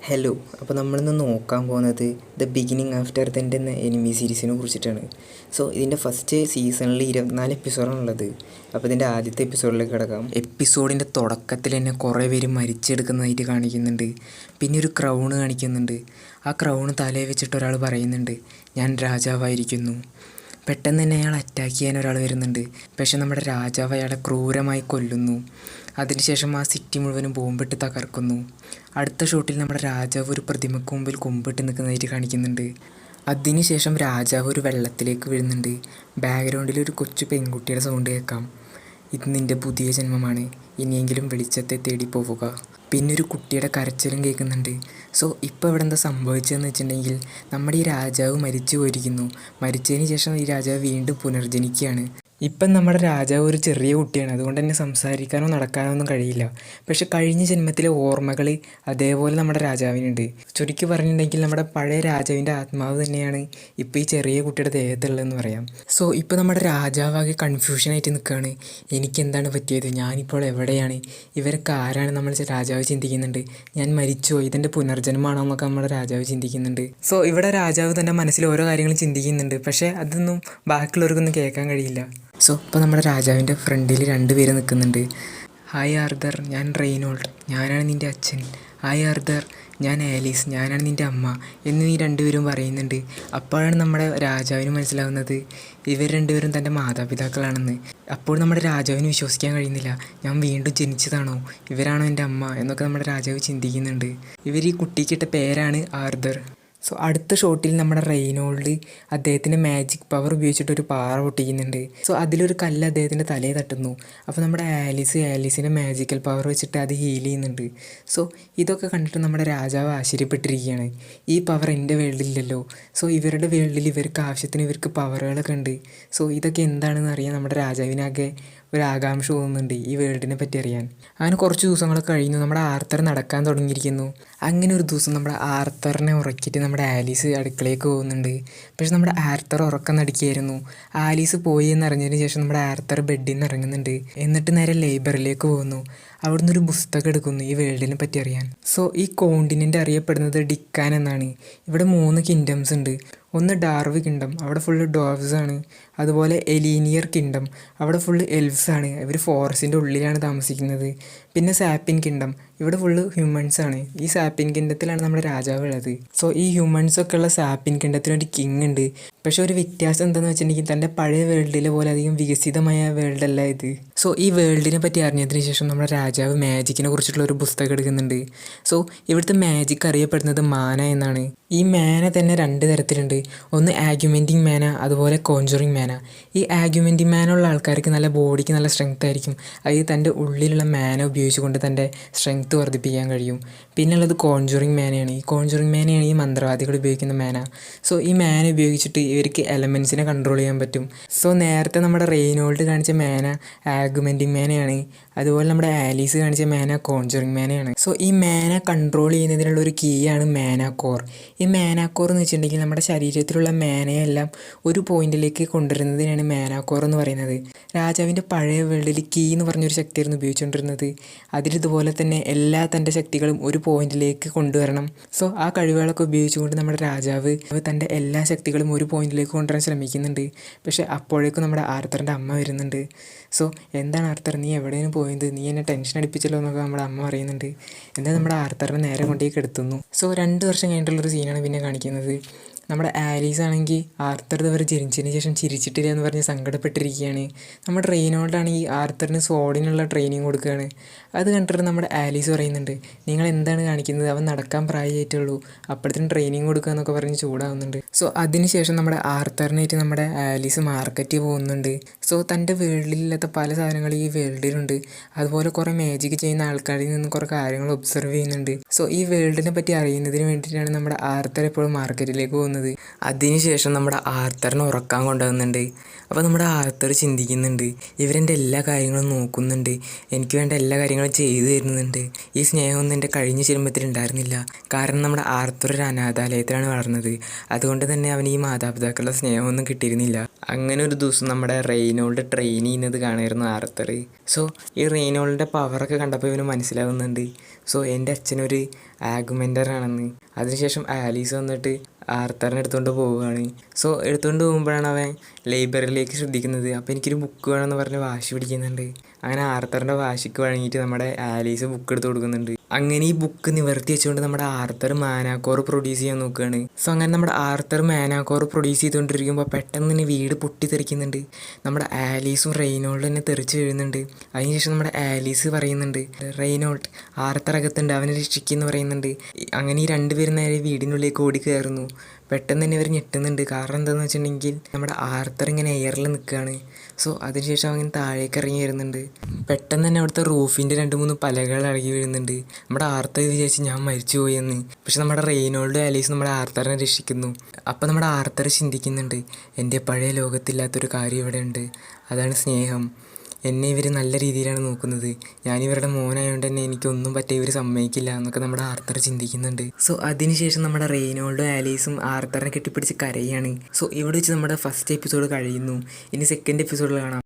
Hello. അപ്പോൾ നമ്മളിന്ന് നോക്കാൻ പോകുന്നത് ദ ബിഗിനിങ് ആഫ്റ്റർ ദെൻ്റെ എന്ന എനിമി സീരീസിനെ കുറിച്ചിട്ടാണ്. സോ ഇതിൻ്റെ ഫസ്റ്റ് സീസണിൽ 24 എപ്പിസോഡാണുള്ളത്. അപ്പോൾ ഇതിൻ്റെ ആദ്യത്തെ എപ്പിസോഡിലേക്ക് കിടക്കാം. എപ്പിസോഡിൻ്റെ തുടക്കത്തിൽ തന്നെ കുറേ പേര് മരിച്ചെടുക്കുന്നതായിട്ട് കാണിക്കുന്നുണ്ട്. പിന്നെ ഒരു ക്രൗണ് കാണിക്കുന്നുണ്ട്. ആ ക്രൗണ് തലയിൽ വെച്ചിട്ട് ഒരാൾ പറയുന്നുണ്ട്, ഞാൻ രാജാവായിരിക്കുന്നു. പെട്ടെന്ന് തന്നെ അയാൾ അറ്റാക്ക് ചെയ്യാൻ ഒരാൾ വരുന്നുണ്ട്. പക്ഷെ നമ്മുടെ രാജാവ് അയാളെ ക്രൂരമായി കൊല്ലുന്നു. അതിനുശേഷം ആ സിറ്റി മുഴുവനും ബോംബിട്ട് തകർക്കുന്നു. അടുത്ത ഷോട്ടിൽ നമ്മുടെ രാജാവ് ഒരു പ്രതിമയ്ക്ക് മുമ്പിൽ കുമ്പിട്ട് നിൽക്കുന്നതായിട്ട് കാണിക്കുന്നുണ്ട്. അതിനുശേഷം രാജാവ് ഒരു വെള്ളത്തിലേക്ക് വീഴുന്നുണ്ട്. ബാക്ക്ഗ്രൗണ്ടിൽ ഒരു കൊച്ചു പെൺകുട്ടിയുടെ സൗണ്ട് കേൾക്കാം. ഇത് നിൻ്റെ പുതിയ ജന്മമാണ്, ഇനിയെങ്കിലും വെളിച്ചത്തെ തേടി പോവുക. പിന്നെ ഒരു കുട്ടിയുടെ കരച്ചിലും കേൾക്കുന്നുണ്ട്. സോ ഇപ്പോൾ ഇവിടെ എന്താ സംഭവിച്ചതെന്ന് വെച്ചിട്ടുണ്ടെങ്കിൽ നമ്മുടെ ഈ രാജാവ് മരിച്ചു പോയിരിക്കുന്നു. മരിച്ചതിന് ശേഷം ഈ രാജാവ് വീണ്ടും പുനർജനിക്കുകയാണ്. ഇപ്പം നമ്മുടെ രാജാവ് ഒരു ചെറിയ കുട്ടിയാണ്, അതുകൊണ്ട് തന്നെ സംസാരിക്കാനോ നടക്കാനോ ഒന്നും കഴിയില്ല. പക്ഷെ കഴിഞ്ഞ ജന്മത്തിലെ ഓർമ്മകൾ അതേപോലെ നമ്മുടെ രാജാവിനുണ്ട്. ചുരുക്കി പറഞ്ഞിട്ടുണ്ടെങ്കിൽ നമ്മുടെ പഴയ രാജാവിൻ്റെ ആത്മാവ് തന്നെയാണ് ഇപ്പോൾ ഈ ചെറിയ കുട്ടിയുടെ ദേഹത്തുള്ളതെന്ന് പറയാം. സോ ഇപ്പോൾ നമ്മുടെ രാജാവാകെ കൺഫ്യൂഷനായിട്ട് നിൽക്കുകയാണ്. എനിക്കെന്താണ് പറ്റിയത്, ഞാനിപ്പോൾ എവിടെയാണ്, ഇവരൊക്കെ ആരാണ് നമ്മൾ രാജാവ് ചിന്തിക്കുന്നുണ്ട്. ഞാൻ മരിച്ചോ, ഇതെൻ്റെ പുനർജന്മമാണോ എന്നൊക്കെ നമ്മുടെ രാജാവ് ചിന്തിക്കുന്നുണ്ട്. സോ ഇവിടെ രാജാവ് തൻ്റെ മനസ്സിൽ ഓരോ കാര്യങ്ങളും ചിന്തിക്കുന്നുണ്ട്. പക്ഷേ അതൊന്നും ബാക്കിയുള്ളവർക്കൊന്നും കേൾക്കാൻ കഴിയില്ല. സോ ഇപ്പോൾ നമ്മുടെ രാജാവിൻ്റെ ഫ്രണ്ടിൽ 2 പേര് നിൽക്കുന്നുണ്ട്. ഹായ് ആർതർ, ഞാൻ റെയ്നോൾഡ്, ഞാനാണ് നിൻ്റെ അച്ഛൻ. ഹായ് ആർതർ, ഞാൻ ആലീസ്, ഞാനാണ് നിൻ്റെ അമ്മ എന്ന് ഈ 2 പേരും പറയുന്നുണ്ട്. അപ്പോഴാണ് നമ്മുടെ രാജാവിന് മനസ്സിലാവുന്നത് ഇവർ 2 പേരും തൻ്റെ മാതാപിതാക്കളാണെന്ന്. അപ്പോൾ നമ്മുടെ രാജാവിന് വിശ്വസിക്കാൻ കഴിയുന്നില്ല. ഞാൻ വീണ്ടും ജനിച്ചതാണോ, ഇവരാണോ എൻ്റെ അമ്മ എന്നൊക്കെ നമ്മുടെ രാജാവ് ചിന്തിക്കുന്നുണ്ട്. ഇവർ ഈ കുട്ടിക്കിട്ട പേരാണ് ആർതർ. സോ അടുത്ത ഷോട്ടിൽ നമ്മുടെ റെയ്നോൾഡ് അദ്ദേഹത്തിൻ്റെ മാജിക് പവർ ഉപയോഗിച്ചിട്ടൊരു പാറ പൊട്ടിക്കുന്നുണ്ട്. സോ അതിലൊരു കല്ല് അദ്ദേഹത്തിൻ്റെ തലയിൽ തട്ടുന്നു. അപ്പോൾ നമ്മുടെ ആലീസിൻ്റെ മാജിക്കൽ പവർ വെച്ചിട്ട് അത് ഹീൽ ചെയ്യുന്നുണ്ട്. സോ ഇതൊക്കെ കണ്ടിട്ട് നമ്മുടെ രാജാവ് ആശ്ചര്യപ്പെട്ടിരിക്കുകയാണ്. ഈ പവർ എൻ്റെ വേൾഡിലില്ലല്ലോ. സോ ഇവരുടെ വേൾഡിൽ ഇവർക്ക് ആവശ്യത്തിന് ഇവർക്ക് പവറുകളൊക്കെ ഉണ്ട്. സോ ഇതൊക്കെ എന്താണെന്ന് അറിയാൻ നമ്മുടെ രാജാവിനാകെ ഒരു ആകാംക്ഷ തോന്നുന്നുണ്ട് ഈ വേൾഡിനെ പറ്റി അറിയാൻ. അങ്ങനെ കുറച്ച് ദിവസങ്ങളൊക്കെ കഴിഞ്ഞു. നമ്മുടെ ആർത്തർ നടക്കാൻ തുടങ്ങിയിരിക്കുന്നു. അങ്ങനെ ഒരു ദിവസം നമ്മുടെ ആർത്തറിനെ ഉറക്കിയിട്ട് നമ്മുടെ ആലീസ് അടുക്കളയ്ക്ക് പോകുന്നുണ്ട്. പക്ഷെ നമ്മുടെ ആർത്തർ ഉറക്കം നടിക്കുകയായിരുന്നു. ആലീസ് പോയി എന്നറിഞ്ഞതിന് ശേഷം നമ്മുടെ ആർത്തർ ബെഡിൽ നിന്ന് ഇറങ്ങുന്നുണ്ട്. എന്നിട്ട് നേരെ ലൈബ്രറിയിലേക്ക് പോകുന്നു. അവിടുന്ന് ഒരു പുസ്തകം എടുക്കുന്നു ഈ വേൾഡിനെ പറ്റി അറിയാൻ. സോ ഈ കോണ്ടിനെൻ്റ് അറിയപ്പെടുന്നത് ഡിക്കാൻ എന്നാണ്. ഇവിടെ 3 കിങ്ഡംസ് ഉണ്ട്. ഒന്ന് ഡാർവ് കിങ്ഡം, അവിടെ ഫുള്ള് ഡോർവ്സ് ആണ്. അതുപോലെ എലീനിയർ കിങ്ഡം, അവിടെ ഫുള്ള് എൽവ്സ് ആണ്. ഇവർ ഫോറസ്റ്റിൻ്റെ ഉള്ളിലാണ് താമസിക്കുന്നത്. പിന്നെ സാപ്പിൻ കിങ്ഡം, ഇവിടെ ഫുള്ള് ഹ്യൂമൻസ് ആണ്. ഈ സാപ്പിൻ കിങ്ഡത്തിലാണ് നമ്മുടെ രാജാവ് ഉള്ളത്. സോ ഈ ഹ്യൂമൻസൊക്കെ ഉള്ള സാപ്പിൻ കിങ്ഡത്തിനൊരു കിങ് ഉണ്ട്. പക്ഷെ ഒരു വ്യത്യാസം എന്താണെന്ന് വെച്ചിട്ടുണ്ടെങ്കിൽ തൻ്റെ പഴയ വേൾഡിലെ പോലെ അധികം വികസിതമായ വേൾഡല്ല ഇത്. സോ ഈ വേൾഡിനെ പറ്റി അറിഞ്ഞതിന് ശേഷം നമ്മുടെ രാജാവ് മാജിക്കിനെ കുറിച്ചിട്ടുള്ള ഒരു പുസ്തകം എടുക്കുന്നുണ്ട്. സോ ഇവിടുത്തെ മാജിക് അറിയപ്പെടുന്നത് മാന എന്നാണ്. ഈ മാന തന്നെ 2 തരത്തിലുണ്ട്. ഒന്ന് ആഗ്യുമെൻറ്റിങ് മാന, അതുപോലെ കോൺജറിങ് മാന. ഈ ആഗ്യുമെൻറ്റിങ് മാന ഉള്ള ആൾക്കാർക്ക് നല്ല ബോഡിക്ക് നല്ല സ്ട്രെങ്ത് ആയിരിക്കും. അത് തൻ്റെ ഉള്ളിലുള്ള മാന ഉപയോഗിച്ചുകൊണ്ട് തൻ്റെ സ്ട്രെങ്ത് വർദ്ധിപ്പിക്കാൻ കഴിയും. പിന്നെ ഉള്ളത് കോൺജറിങ് മാനയാണ്. ഈ കോൺജറിങ് മാനയാണ് ഈ മന്ത്രവാദികൾ ഉപയോഗിക്കുന്ന മാന. സോ ഈ മാന ഉപയോഗിച്ചിട്ട് ഇവർക്ക് എലമെൻസിനെ കൺട്രോൾ ചെയ്യാൻ പറ്റും. സോ നേരത്തെ നമ്മുടെ റെയ്നോൾഡ് കാണിച്ച മാന ആഗ്യുമെൻറ്റിങ് മാനയാണ്. അതുപോലെ നമ്മുടെ ആലീസ് കാണിച്ച മാന കോൺജറിങ് മാനയാണ്. സോ ഈ മാന കൺട്രോൾ ചെയ്യുന്നതിനുള്ള ഒരു കീ ആണ് മാന കോർ. ഈ മാന കോർ എന്ന് വെച്ചിട്ടുണ്ടെങ്കിൽ നമ്മുടെ ശരീരത്തിലുള്ള മാനയെല്ലാം ഒരു പോയിന്റിലേക്ക് കൊണ്ടുവരുന്നതിനാണ് മാന കോർ എന്ന് പറയുന്നത്. രാജാവിൻ്റെ പഴയ വേൾഡിൽ കീ എന്ന് പറഞ്ഞൊരു ശക്തിയായിരുന്നു ഉപയോഗിച്ചുകൊണ്ടിരുന്നത്. അതിലിതുപോലെ തന്നെ എല്ലാ തൻ്റെ ശക്തികളും ഒരു പോയിന്റിലേക്ക് കൊണ്ടുവരണം. സോ ആ കഴിവുകളൊക്കെ ഉപയോഗിച്ചുകൊണ്ട് നമ്മുടെ രാജാവ് തൻ്റെ എല്ലാ ശക്തികളും ഒരു പോയിന്റിലേക്ക് കൊണ്ടുവരാൻ ശ്രമിക്കുന്നുണ്ട്. പക്ഷേ അപ്പോഴേക്കും നമ്മുടെ ആർത്തറിൻ്റെ അമ്മ വരുന്നുണ്ട്. സോ എന്താണ് ആർത്തർ, നീ എവിടെയും പോയത്, നീ എന്നെ ടെൻഷൻ അടിപ്പിച്ചല്ലോ എന്നൊക്കെ നമ്മുടെ അമ്മ പറയുന്നുണ്ട്. എന്നാൽ നമ്മുടെ ആർത്തറിനെ നേരെ കൊണ്ടേക്ക് എടുത്തുന്നു. സോ 2 വർഷം കഴിഞ്ഞിട്ടുള്ളൊരു സീനാണ് പിന്നെ കാണിക്കുന്നത്. നമ്മുടെ ആലീസ് ആണെങ്കിൽ ആർത്തർ ഇതുവരെ ജനിച്ചതിന് ശേഷം ചിരിച്ചിട്ടില്ല എന്ന് പറഞ്ഞ് സങ്കടപ്പെട്ടിരിക്കുകയാണ്. നമ്മുടെ റെയ്നോൾഡാണെങ്കിൽ ആർത്തറിന് സോഡിനുള്ള ട്രെയിനിങ് കൊടുക്കുകയാണ്. അത് കണ്ടിട്ട് നമ്മുടെ ആലീസ് പറയുന്നുണ്ട്, നിങ്ങൾ എന്താണ് കാണിക്കുന്നത്, അവൻ നടക്കാൻ പ്രായമായിട്ടുള്ളൂ, അപ്പോഴത്തേനും ട്രെയിനിങ് കൊടുക്കുക എന്നൊക്കെ പറഞ്ഞ് ചൂടാവുന്നുണ്ട്. സോ അതിനുശേഷം നമ്മുടെ ആർത്തറിനായിട്ട് നമ്മുടെ ആലീസ് മാർക്കറ്റിൽ പോകുന്നുണ്ട്. സോ തൻ്റെ വേൾഡിലില്ലാത്ത പല സാധനങ്ങളും ഈ വേൾഡിലുണ്ട്. അതുപോലെ കുറേ മാജിക് ചെയ്യുന്ന ആൾക്കാരിൽ നിന്ന് കുറേ കാര്യങ്ങൾ ഒബ്സർവ് ചെയ്യുന്നുണ്ട്. സോ ഈ വേൾഡിനെ പറ്റി അറിയുന്നതിന് വേണ്ടിയിട്ടാണ് നമ്മുടെ ആർത്തർ എപ്പോഴും മാർക്കറ്റിലേക്ക് പോകുന്നത്. അതിനുശേഷം നമ്മുടെ ആർത്തറിനെ ഉറക്കാൻ കൊണ്ടുവന്നുണ്ട്. അപ്പോൾ നമ്മുടെ ആർത്തർ ചിന്തിക്കുന്നുണ്ട്, ഇവരെൻ്റെ എല്ലാ കാര്യങ്ങളും നോക്കുന്നുണ്ട്, എനിക്ക് വേണ്ട എല്ലാ കാര്യങ്ങളും ചെയ്തു തരുന്നുണ്ട്. ഈ സ്നേഹമൊന്നും എൻ്റെ കഴിഞ്ഞ ജന്മത്തിൽ ഉണ്ടായിരുന്നില്ല. കാരണം നമ്മുടെ ആർത്തർ ഒരു അനാഥാലയത്തിലാണ് വളർന്നത്. അതുകൊണ്ട് തന്നെ അവന് ഈ മാതാപിതാക്കളുടെ സ്നേഹമൊന്നും കിട്ടിയിരുന്നില്ല. അങ്ങനെ ഒരു ദിവസം നമ്മുടെ റെയ്നോൾഡ് ട്രെയിൻ ചെയ്യുന്നത് കാണുമായിരുന്നു ആർത്തർ. സോ ഈ റെയ്നോൾഡിൻ്റെ പവറൊക്കെ കണ്ടപ്പോൾ ഇവന് മനസ്സിലാവുന്നുണ്ട്. സോ എൻ്റെ അച്ഛനൊരു ആർഗ്യുമെൻ്ററാണെന്ന്. അതിനുശേഷം ആലീസ് വന്നിട്ട് ആർത്തറിനെ എടുത്തുകൊണ്ട് പോവുകയാണ്. സോ എടുത്തുകൊണ്ട് പോകുമ്പോഴാണ് അവൻ ലൈബ്രറിയിലേക്ക് ശ്രദ്ധിക്കുന്നത്. അപ്പോൾ എനിക്കൊരു ബുക്ക് വേണമെന്ന് പറഞ്ഞ് വാശി പിടിക്കുന്നുണ്ട്. അങ്ങനെ ആർത്തറിൻ്റെ വാശിക്ക് വഴങ്ങിയിട്ട് നമ്മുടെ ആലീസ് ബുക്ക് എടുത്ത് കൊടുക്കുന്നുണ്ട്. അങ്ങനെ ഈ ബുക്ക് നിവർത്തി വെച്ചുകൊണ്ട് നമ്മുടെ ആർത്തർ മാനാക്കോർ പ്രൊഡ്യൂസ് ചെയ്യാൻ നോക്കുകയാണ്. സോ അങ്ങനെ നമ്മുടെ ആർത്തർ മാനാക്കോർ പ്രൊഡ്യൂസ് ചെയ്തുകൊണ്ടിരിക്കുമ്പോൾ പെട്ടെന്ന് തന്നെ വീട് പൊട്ടിത്തെറിക്കുന്നുണ്ട്. നമ്മുടെ ആലീസും റെയ്നോൾഡ് തന്നെ തെറിച്ച് വീഴുന്നുണ്ട്. അതിനുശേഷം നമ്മുടെ ആലീസ് പറയുന്നുണ്ട്, റെയ്നോൾഡ് ആർത്തർ അകത്തുണ്ട്, അവനെ രക്ഷിക്കുമെന്ന് പറയുന്നുണ്ട്. അങ്ങനെ ഈ രണ്ടുപേരും നേരെ വീടിനുള്ളിലേക്ക് ഓടി കയറുന്നു. പെട്ടെന്ന് തന്നെ ഇവർ ഞെട്ടുന്നുണ്ട്. കാരണം എന്താണെന്ന് വെച്ചിട്ടുണ്ടെങ്കിൽ നമ്മുടെ ആർത്തർ ഇങ്ങനെ എയറിൽ നിൽക്കുകയാണ്. സോ അതിനുശേഷം അവൻ താഴേക്ക് ഇറങ്ങി വരുന്നുണ്ട്. പെട്ടെന്ന് തന്നെ അവിടുത്തെ റൂഫിൻ്റെ 2-3 പലകൾ ഇളകി വീഴുന്നുണ്ട്. നമ്മുടെ ആർത്തർ വിചാരിച്ച് ഞാൻ മരിച്ചു പോയെന്ന്. പക്ഷെ നമ്മുടെ റെയ്നോൾഡ് ആലീസ് നമ്മുടെ ആർത്തറിനെ രക്ഷിക്കുന്നു. അപ്പോൾ നമ്മുടെ ആർത്തർ ചിന്തിക്കുന്നുണ്ട്, എൻ്റെ പഴയ ലോകത്തില്ലാത്തൊരു കാര്യം ഇവിടെ ഉണ്ട്, അതാണ് സ്നേഹം. എന്നെ ഇവർ നല്ല രീതിയിലാണ് നോക്കുന്നത്. ഞാനിവരുടെ മോനായതുകൊണ്ട് തന്നെ എനിക്കൊന്നും പറ്റിയ ഇവർ സമ്മതിക്കില്ല എന്നൊക്കെ നമ്മുടെ ആർത്തർ ചിന്തിക്കുന്നുണ്ട്. സോ അതിനുശേഷം നമ്മുടെ റെയ്നോൾഡും ആലീസും ആർത്തറിനെ കെട്ടിപ്പിടിച്ച് കരയാണ്. സോ ഇവിടെ വെച്ച് നമ്മുടെ ഫസ്റ്റ് എപ്പിസോഡ് കഴിയുന്നു. ഇനി സെക്കൻഡ് എപ്പിസോഡിൽ കാണാം.